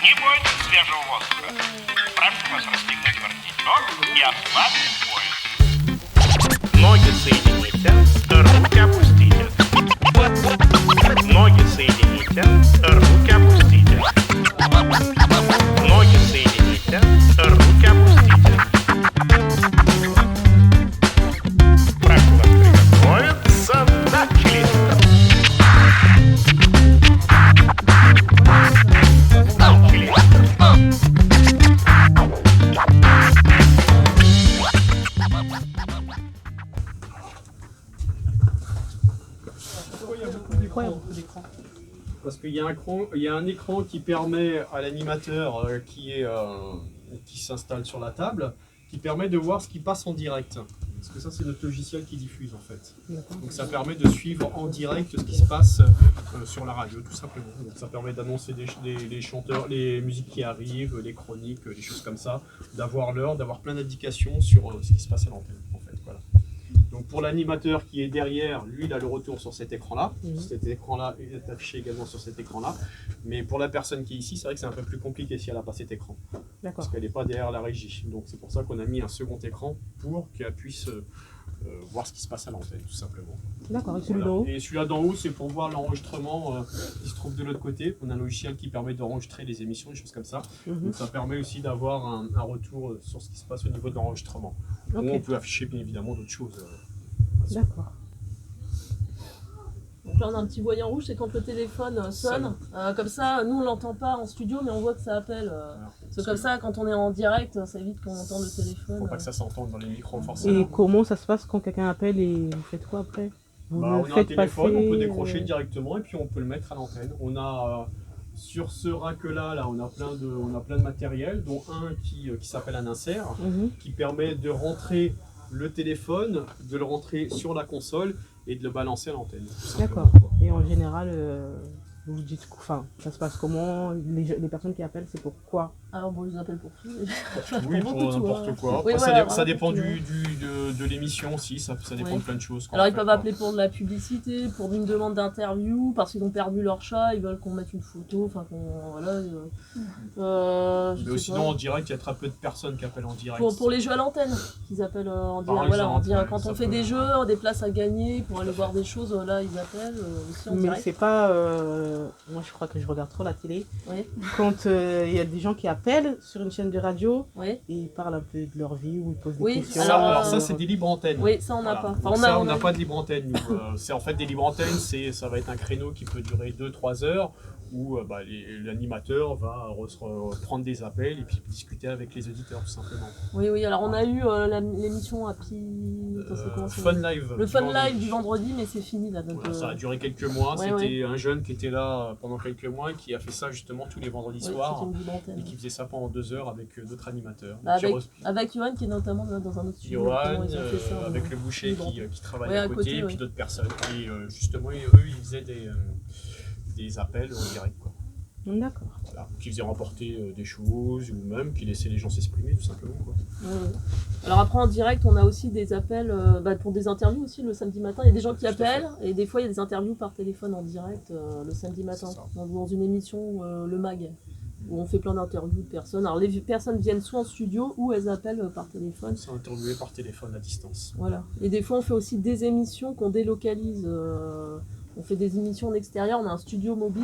не будет свежего воздуха. Прошу вас расстегнуть воротничок и ослабить пояс. Ноги соедините, руки опустите. Ноги соедините, руки опустите. Ноги соедините, руки опустите. Прошу вас приготовиться. Начали. Pourquoi il y a beaucoup d'écrans ? Parce qu'il y a un écran qui permet à l'animateur qui s'installe sur la table, qui permet de voir ce qui passe en direct. Parce que ça, c'est notre logiciel qui diffuse en fait. Donc ça permet de suivre en direct ce qui se passe sur la radio, tout simplement. Donc ça permet d'annoncer les chanteurs, les musiques qui arrivent, les chroniques, les choses comme ça, d'avoir l'heure, d'avoir plein d'indications sur ce qui se passe à l'antenne en fait. Voilà. Donc pour l'animateur qui est derrière, lui il a le retour sur cet écran-là. Cet écran-là est affiché également sur cet écran-là. Mais pour la personne qui est ici, c'est vrai que c'est un peu plus compliqué si elle n'a pas cet écran. Parce qu'elle n'est pas derrière la régie. Donc c'est pour ça qu'on a mis un second écran pour qu'elle puisse voir ce qui se passe à l'antenne, tout simplement. D'accord, et celui d'en haut ? Et celui-là d'en haut, c'est pour voir l'enregistrement qui se trouve de l'autre côté. On a un logiciel qui permet d'enregistrer les émissions, des choses comme ça. Donc ça permet aussi d'avoir un retour sur ce qui se passe au niveau de l'enregistrement. Okay. On peut afficher bien évidemment d'autres choses. D'accord. Donc là on a un petit voyant rouge, c'est quand le téléphone sonne. Comme ça, nous on l'entend pas en studio, mais on voit que ça appelle. C'est comme ça, quand on est en direct, ça évite qu'on entende le téléphone. Faut pas que ça s'entende dans les micros forcément. Et comment ça se passe quand quelqu'un appelle et vous faites quoi après ? On a un téléphone, on peut décrocher directement et puis on peut le mettre à l'antenne. On a sur ce rack-là, on a plein de matériel, dont un qui s'appelle un insert, qui permet de rentrer le téléphone, de le rentrer sur la console et de le balancer à l'antenne. D'accord. Et en général, vous dites, enfin, ça se passe comment ? Les personnes qui appellent, c'est pourquoi ? Alors bon, ils appellent pour tout. Oui, pour n'importe quoi. Oui, Après, voilà, ça dépend de l'émission aussi, ça dépend de plein de choses. Alors ils peuvent appeler pour de la publicité, pour une demande d'interview, parce qu'ils ont perdu leur chat, ils veulent qu'on mette une photo, enfin voilà. Mais sinon en direct, il y a très peu de personnes qui appellent en direct. Pour les jeux à l'antenne, qu'ils appellent en direct. Voilà, on dit, quand on fait des jeux, des places à gagner, pour aller voir des choses, là ils appellent aussi en direct. Mais c'est pas... moi je crois que je regarde trop la télé. Oui. Quand il y a des gens qui appellent sur une chaîne de radio, et ils parlent un peu de leur vie ou ils posent des questions. Alors ça c'est des libres antennes. Oui, ça on n'a pas. Enfin, on n'a pas de libre antenne. C'est en fait des libres antennes, ça va être un créneau qui peut durer 2-3 heures où l'animateur va prendre des appels et puis discuter avec les auditeurs tout simplement. Oui, alors on a eu l'émission Fun Live. Le Fun Live du vendredi, mais c'est fini là. Donc, ça a duré quelques mois, c'était un jeune qui était là pendant quelques mois qui a fait ça justement tous les vendredis soirs et qui faisait ça pendant 2 heures avec d'autres animateurs. Avec Johan qui est notamment dans un autre studio. Johan, avec le boucher qui travaille à côté et puis d'autres personnes. Et justement, eux, ils faisaient des appels en direct. D'accord. Voilà, qui faisaient rapporter des choses ou même qui laissaient les gens s'exprimer tout simplement. Alors après en direct, on a aussi des appels pour des interviews aussi le samedi matin. Il y a des gens qui appellent et des fois il y a des interviews par téléphone en direct le samedi matin dans une émission Le Mag où on fait plein d'interviews de personnes. Alors les personnes viennent soit en studio ou elles appellent par téléphone. Ils sont interviewés par téléphone à distance. Voilà. Et des fois on fait aussi des émissions qu'on délocalise. On fait des émissions en extérieur, on a un studio mobile,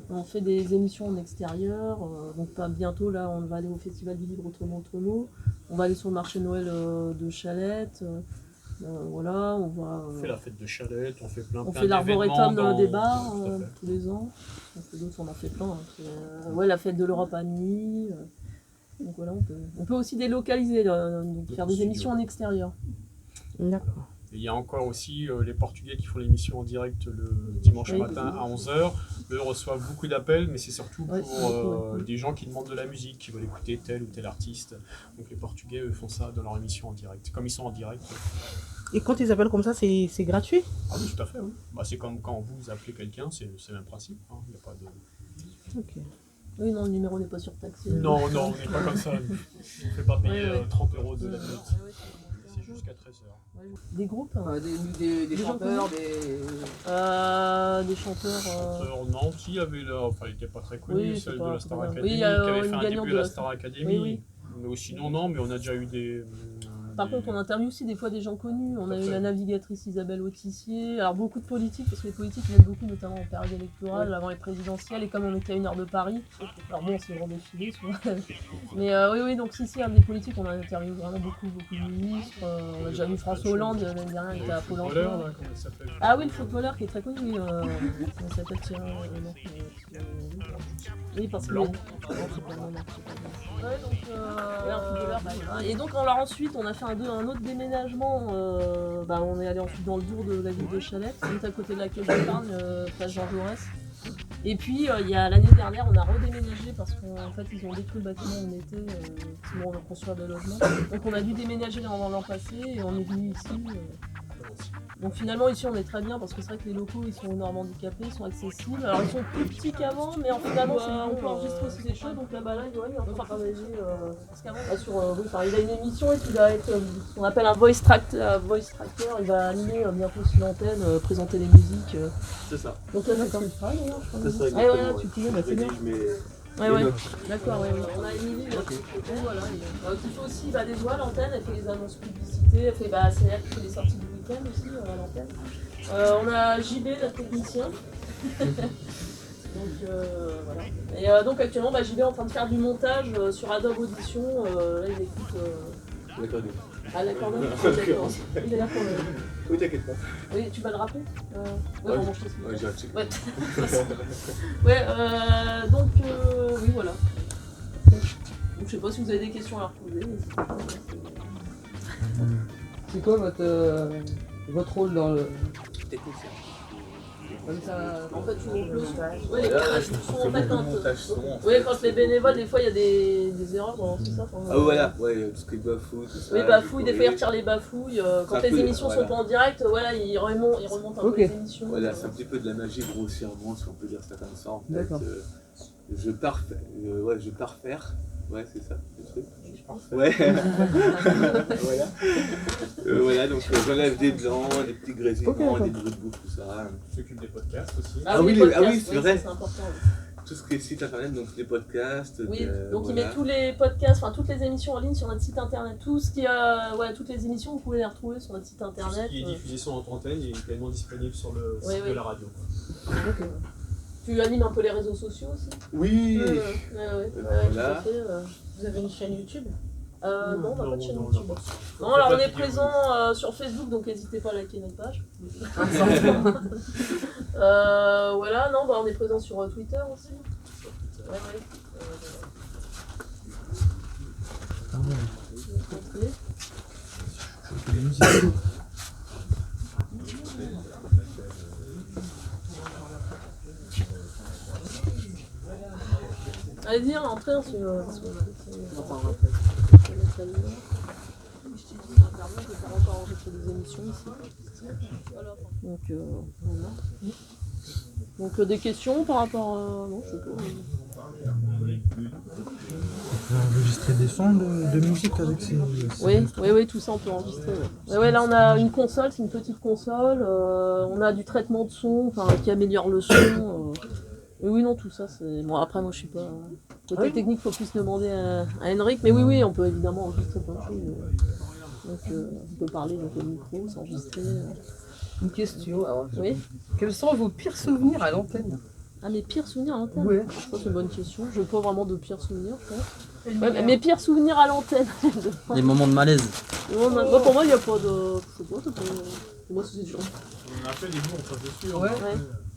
on fait des émissions en extérieur, donc bientôt là on va aller au Festival du Livre Autrement, on va aller sur le marché Noël de Chalette, voilà, on fait la fête de Chalette, on fait plein fait l'arboretum des bars tous les ans, on a fait plein, la fête de l'Europe Amie, donc voilà, on peut aussi délocaliser, faire des émissions en extérieur. D'accord. Il y a encore aussi les Portugais qui font l'émission en direct le dimanche matin à 11h. Eux reçoivent beaucoup d'appels, mais c'est surtout pour des gens qui demandent de la musique, qui veulent écouter tel ou tel artiste. Donc les Portugais, eux, font ça dans leur émission en direct. Comme ils sont en direct. Et quand ils appellent comme ça, c'est gratuit ? Ah oui, tout à fait, oui. C'est comme quand vous appelez quelqu'un, c'est le même principe. Il n'y a pas de... Ok. Oui, non, le numéro n'est pas surtaxé. Non, on n'est pas comme ça. On ne fait pas payer 30 € de la minute. jusqu'à 13h. Des groupes Des gens chanteurs, des chanteurs. Non, si, il y avait là, enfin, il n'était pas très connu, Oui, celle c'est de pas- la Star oui, Academy, il y qui a avait une fait un gagnante début de à la la Star Academy. Oui, oui. Mais sinon, non, mais on a déjà eu des. Par contre, on interviewe aussi des fois des gens connus. On a eu la navigatrice Isabelle Autissier. Alors, beaucoup de politiques, parce que les politiques viennent beaucoup, notamment en période électorale, avant les présidentielles. Et comme on était à 1 heure de Paris, alors bon, c'est le grand défilé souvent. Mais oui, donc si, des politiques, on a interviewé vraiment beaucoup de ministres. On a déjà vu François Hollande l'année dernière, il était à Pôle emploi. Là, comment il s'appelle Ah oui, le footballeur qui est très connu, oui. Comment il s'appelle oui, parce que. Blanc. Ouais, donc, un footballeur, et donc alors ensuite on a fait un autre déménagement, on est allé ensuite dans le bourg de la ville de Chalette, juste à côté de la Caisse d'Épargne, place Jean Jaurès. Et puis il y a l'année dernière on a redéménagé parce qu'en fait ils ont détruit le bâtiment où on était, sinon on va construire des logements. Donc on a dû déménager l'an passé et on est venu ici. Donc finalement ici on est très bien parce que c'est vrai que les locaux ils sont énormément handicapés, ils sont accessibles. Alors ils sont plus petits qu'avant mais finalement on peut enregistrer aussi des choses. Donc là-bas Johan il est en train de travailler parce qu'avant il a une émission et puis il va être ce qu'on appelle un voice tracker, il va animer bientôt sur l'antenne, présenter les musiques. C'est ça. Donc là c'est ce qu'il fera d'ailleurs je crois. C'est ça, Ouais, tu te souviens, c'est bien. Ouais. D'accord, on a Émilie voilà, qui fait aussi des voix à l'antenne, elle fait les annonces publicité, elle fait c'est elle qui fait les sorties du week-end aussi à l'antenne. On a JB, notre technicien. Donc voilà. Et donc actuellement JB est en train de faire du montage sur Adobe Audition, là il écoute. L'accordéon. Ah l'accordéon, d'accord. Il est là pour le. Oui, t'inquiète pas. Oui, tu vas le rappeler Ouais, j'ai un check. Ouais, donc oui, voilà. Donc, je sais pas si vous avez des questions à leur poser. C'est quoi votre rôle dans le... Technicien. Comme ça... En fait, tu montes le son. Ouais, Quand les bénévoles, des fois, il y a des erreurs, c'est ça. Ah voilà, ouais, tout ce qui est bafouille, tout ça. Oui, bafouille, des fois ils retirent les bafouilles. Quand les émissions sont pas en direct, ils remontent un peu les émissions. Voilà, c'est un petit peu de la magie grossièrement, si on peut dire ça comme ça. En fait, d'accord. Je pars faire. Ouais, c'est ça, le truc. Ouais. Voilà. Voilà, donc j'enlève des dents, des petits grésillements, des bruits de bouche, tout ça. Tu t'occupes des podcasts aussi. Oui, c'est vrai. C'est important. Tout ce qui est site internet, donc les podcasts. Oui, donc il met tous les podcasts, toutes les émissions en ligne sur notre site internet. Toutes les émissions, vous pouvez les retrouver sur notre site internet. Tout ce qui est diffusé sur notre antenne est également disponible sur le site de la radio. Donc, tu animes un peu les réseaux sociaux aussi? Oui. Voilà. Vous avez une chaîne YouTube? Non, on n'a pas de chaîne YouTube. Non, alors on est présent sur Facebook, donc n'hésitez pas à liker notre page. Voilà, non, on est présent sur Twitter aussi. Allez-y, entrez, parce que des émissions ici. Donc, voilà. Donc des questions par rapport à... Non, je sais pas. On peut enregistrer des sons de musique avec ces Oui, tout ça on peut enregistrer. Ouais, là on a une console, c'est une petite console. On a du traitement de son, qui améliore le son. Oui, non, tout ça, c'est... Bon, après, moi, je suis pas... Côté technique, il faut plus demander à Henrik. Mais oui, on peut évidemment enregistrer plein de choses. Donc, on peut parler donc, au micro, s'enregistrer. Une question, alors. Oui. Quels sont vos pires souvenirs à l'antenne? Ah, mes pires souvenirs à l'antenne? Ouais. Ça, c'est une bonne question. Je n'ai pas vraiment de pires souvenirs, je pense. Ouais, mes pires souvenirs à l'antenne. Des moments de malaise. Pour moi, il n'y a pas de... Je sais pas, pour moi, c'est dur. On a fait des jours, ça c'est sûr. Ouais.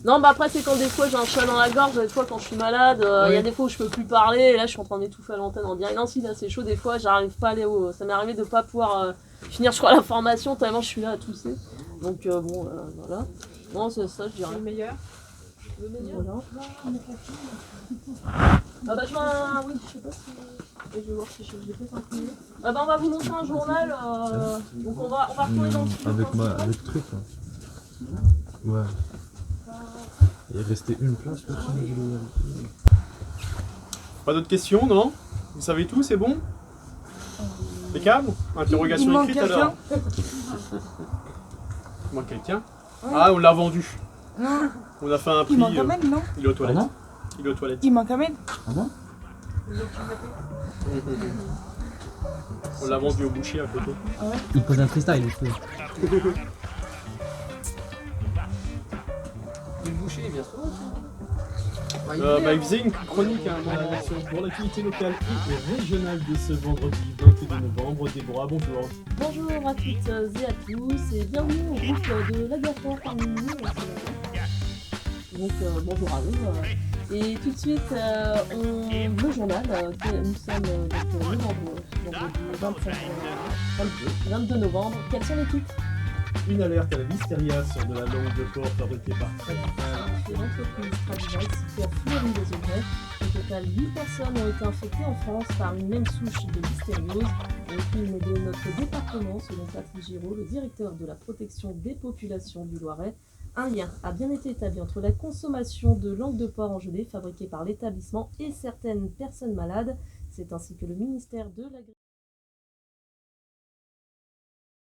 Non, après, c'est quand des fois j'ai un chat dans la gorge, des fois quand je suis malade, il y a des fois où je peux plus parler, et là je suis en train d'étouffer à l'antenne en direct. Non, si, là c'est chaud, des fois j'arrive pas à aller au. Ça m'est arrivé de pas pouvoir finir, je crois, la formation tellement je suis là à tousser. Donc, voilà. Non, c'est ça, je dirais. Le meilleur? Voilà. Oui, je sais pas si. Je vais voir si je l'ai fait imprimer. On va vous montrer un journal. Donc, on va retourner dans le studio. Avec le truc là. Ouais. Il restait une place pour ça. Pas d'autres questions, non? Vous savez tout, c'est bon? Impeccable. Interrogation Il manque écrite alors. quelqu'un. Il manque quelqu'un. Ouais. Ah, on l'a vendu. Non, On a fait un prix. il manque Ahmed, non? Il est aux toilettes. Pardon Il est aux toilettes. Il manque Ahmed. Ah bon? On l'a vendu au boucher à côté. Il pose un freestyle, je trouve. Le boucher, il vient souvent. Il faisait une chronique dans la version pour l'activité locale et régionale de ce vendredi 22 novembre. Déborah, bonjour. Bonjour à toutes et à tous et bienvenue au groupe de l'Agafor parmi nous. Donc bonjour à vous. Et tout de suite, le journal, nous sommes donc le vendredi 22 novembre. Quels sont les titres? Une alerte à la listeria sur de la langue de porc fabriquée par Tradipal. C'est l'entreprise Tradipal située à Fleury-les-Aubrais. Au total, 8 personnes ont été infectées en France par une même souche de listériose. Au film de notre département, selon Patrick Giraud, le directeur de la protection des populations du Loiret, un lien a bien été établi entre la consommation de langue de porc en gelée fabriquée par l'établissement et certaines personnes malades. C'est ainsi que le ministère de l'Agriculture